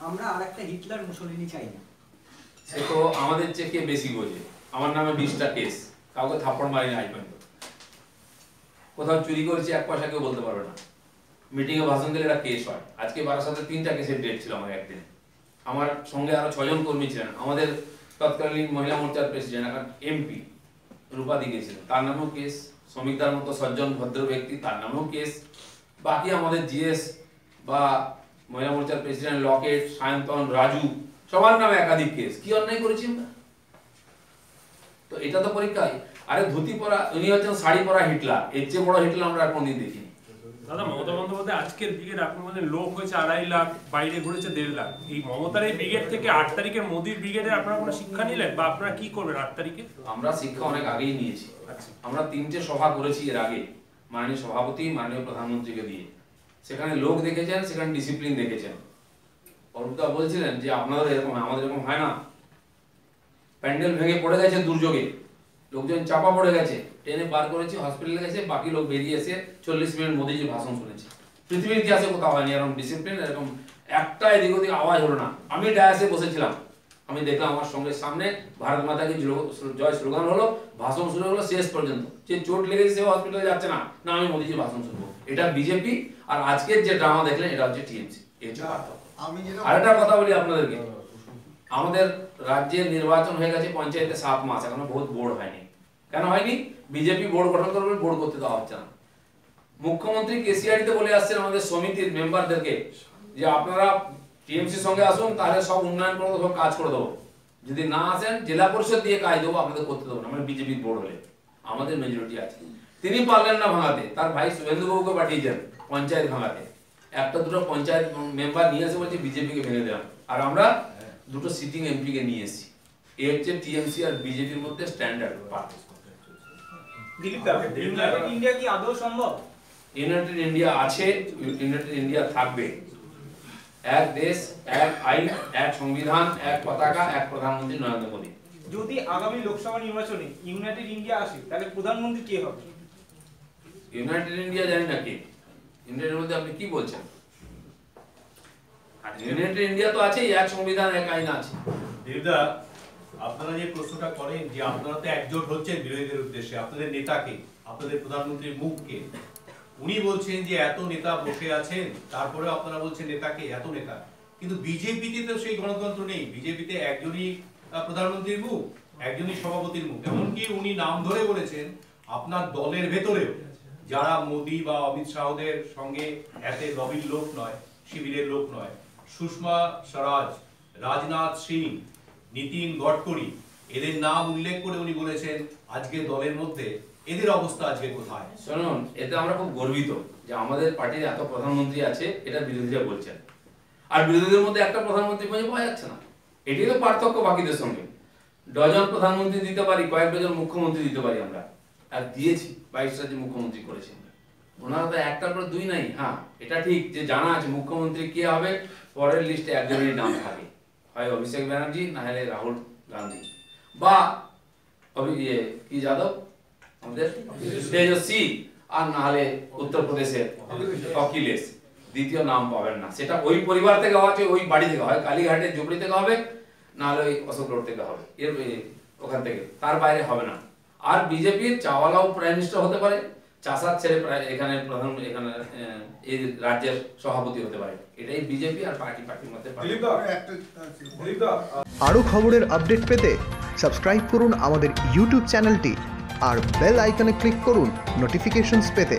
আমরা আরেকটা হিটলার মুসলিনি চাই না। সে তো আমাদের চেয়ে কে বেশি বোঝে। আমার নামে 20টা কেস, কাউকে থাপ্পড় মারি নাই পর্যন্ত। কোথাও চুরি করেছি 1 পয়সা কেউ বলতে পারবে না। মিটিং এ ভাষণ দিলে একটা কেস হয়। আজকে বারাসাতে 3টা কেসের ডেট ছিল আমার একদিন। আমার সঙ্গে আরো 6 জন কর্মী ছিলেন। আমাদের তৎকালীন মহিলা মোর্চার প্রেসিডেন্ট এখন এমপি রূপাদি গেছিলেন, তার নামেও কেস। শ্রমিকদার মতো সজ্জন ভদ্র ব্যক্তি, তার নামেও কেস। বাকি আমাদের জিএস বা মহিলা মোর্চার প্রেসিডেন্ট লকেট, সায়ন্তন, রাজু, সবার নামে একাধিক কেস। কি অন্যায় করেছি আমরা? তো এটা তো পরীক্ষায়। আরে ধুতি পরা, উনি হচ্ছেন শাড়ি পরা হিটলার। এর চেয়ে বড় হিটলার আমরা আর কোনদিন দেখিনি। দাদা, মমতা বন্দ্যোপাধ্যায় আজকের ব্রিগেড আপনি বলেন লোক হয়েছে 2.5 লাখ, বাইরে ঘুরেছে 1.5 লাখ। এই মমতার এই ব্রিগেড থেকে 8 তারিখের মোদির ব্রিগেডের আপনারা কোনো শিক্ষা নিলেন, বা আপনারা কি করবেন 8 তারিখে? আমরা শিক্ষা অনেক আগেই নিয়েছি। আমরা 3টে সভা করেছি এর আগে, মাননীয় সভাপতি, মাননীয় প্রধানমন্ত্রীকে দিয়ে। সেখানে লোক দেখেছেন, সেখানে ডিসিপ্লিন দেখেছেন। অরূপদা বলছিলেন যে আপনাদের এরকম, আমাদের এরকম হয় না। প্যান্ডেল ভেঙে পড়ে গেছে দুর্যোগে, লোকজন চাপা পড়ে গেছে, ট্রেনে বার করেছি, হসপিটালে গেছে, বাকি লোক বেরিয়ে এসে 40 মিনিট মোদিজির ভাষণ শুনেছে। পৃথিবীর ইতিহাসে কোথাও হয়নি এরকম ডিসিপ্লিন, এরকম একটা এদিক ওদিক আওয়াজ হলো না। আমি ডায়াসে বসেছিলাম, আমি দেখলাম আমার সঙ্গে সামনে ভারত মাতা কি জয় স্লোগান হলো, ভাষণ শুরু হলো শেষ পর্যন্ত। যে চোট লেগেছে সে হসপিটালে যাচ্ছে না, না আমি মোদিজির ভাষণ শুনবো। এটা বিজেপি। আর আজকের যে ড্রামা দেখলেন এটা হচ্ছে টিএমসি। আরেকটা কথা বলি আপনাদেরকে, আমাদের রাজ্যের নির্বাচন হয়ে গেছে পঞ্চায়েতে 7 মাস, এখনো বহুত বোর্ড হয়নি। কেন হয়নি? বিজেপি বোর্ড গঠন করবে, বোর্ড করতে দেওয়া হচ্ছে না। মুখ্যমন্ত্রী কেসিআরিতে বলে আসছেন আমাদের সমিতির মেম্বারদেরকে যে আপনারা টিএমসির সঙ্গে আসুন, তাহলে সব উন্নয়ন করে দেবো, সব কাজ করে দেবো। যদি না আসেন জেলা পরিষদ দিয়ে কাজ দেবো, আপনাদের করতে দেবো না। মানে বিজেপির বোর্ড হলে আমাদের মেজরিটি আছে। তিনি পারলেন না ভাঙাতে, তার ভাই শুভেন্দুবাবুকে পাঠিয়েছেন পঞ্চায়েত ভাঙাতে। একটা দুটো পঞ্চায়েত মেম্বার নিয়ে এসে বলছে বিজেপিকে ভেঙে দেওয়া, আর আমরা 2টো সিটিং এমপি কে নিয়ে এসেছি। এই হচ্ছে টিএমসি আর বিজেপির মধ্যে স্ট্যান্ডার্ড পার্থক্য। ইউনাইটেড ইন্ডিয়া কি আদৌ সম্ভব? ইউনাইটেড ইন্ডিয়া আছে, ইউনাইটেড ইন্ডিয়া থাকবে। এক দেশ, এক আইন, এক সংবিধান, এক পতাকা, এক প্রধানমন্ত্রী নরেন্দ্র মোদী। যদি আগামী লোকসভা নির্বাচনে ইউনাইটেড ইন্ডিয়া আসে তাহলে প্রধানমন্ত্রী কে হবে? ইউনাইটেড ইন্ডিয়া জানি না কে। ইউনাইটেড মধ্যে আপনি কি বলছেন? ইউনাইটেড ইন্ডিয়া তো আছে, এক সংবিধান, এক আইন আছে। দেবদা, আপনারা যে প্রশ্নটা করেন যে আপনারা তো একজোট হচ্ছেন বিরোধীদের উদ্দেশ্যে, আপনাদের নেতাকে, আপনাদের প্রধানমন্ত্রীর মুখকে, উনি বলছেন যে এত নেতা বসে আছেন, তারপরে আপনারা বলছেন নেতাকে, এত নেতা। কিন্তু বিজেপিতে তো সেই গণতন্ত্র নেই। বিজেপিতে একজনই প্রধানমন্ত্রীর মুখ, একজনই সভাপতির মুখ। এমনকি উনি নাম ধরে বলেছেন আপনার দলের ভেতরেও যারা মোদী বা অমিত শাহদের সঙ্গে এতে লবির লোক নয়, শিবিরের লোক নয়, সুষমা স্বরাজ, রাজনাথ সিং, নীতিন গডকরি, এদের নাম উল্লেখ করে উনি বলেছেন আজকে দলের মধ্যে এদের অবস্থা আজকে কোথায়। শুনুন, এতে আমরা খুব গর্বিত যে আমাদের পার্টির এত প্রধানমন্ত্রী আছে, এটা বিরোধীরা বলছেন। আর বিরোধীদের মধ্যে একটা প্রধানমন্ত্রী খুঁজে পাওয়া যাচ্ছে না। এটাই তো পার্থক্য বাকিদের সঙ্গে। ডজন প্রধানমন্ত্রী দিতে পারি, কয়েক ডজন মুখ্যমন্ত্রী দিতে পারি আমরা, আর দিয়েছি 22 রাজ্যে মুখ্যমন্ত্রী করেছি। ওনারা তো একটার পর দুই নাই। হ্যাঁ, এটা ঠিক যে জানা আছে মুখ্যমন্ত্রী কে হবে, পরের লিস্টে একজনের নাম থাকে, হয় অভিষেক ব্যানার্জি, না হলে রাহুল গান্ধী, বা কি যাদব আমাদের তেজস্বী, আর না হলে উত্তরপ্রদেশের অখিলেশ। দ্বিতীয় নাম পাবেন না। সেটা ওই পরিবার থেকে হচ্ছে, ওই বাড়ি থেকে, হয় কালীঘাটের জুবড়ি থেকে হবে, না হলে ওই অশোক রোড থেকে হবে, এর ওখান থেকে, তার বাইরে হবে না। আর বিজেপির চাওয়ালাও প্রাইম মিনিস্টার হতে পারে, চাষার ছেলে এখানে প্রধান, এখানে এই রাজ্যের সভাপতি হতে পারে। এটাই বিজেপি আর পার্টির মধ্যে। আরো খবরের আপডেট পেতে সাবস্ক্রাইব করুন আমাদের ইউটিউব চ্যানেলটি আর বেল আইকনে ক্লিক করুন নোটিফিকেশনস পেতে।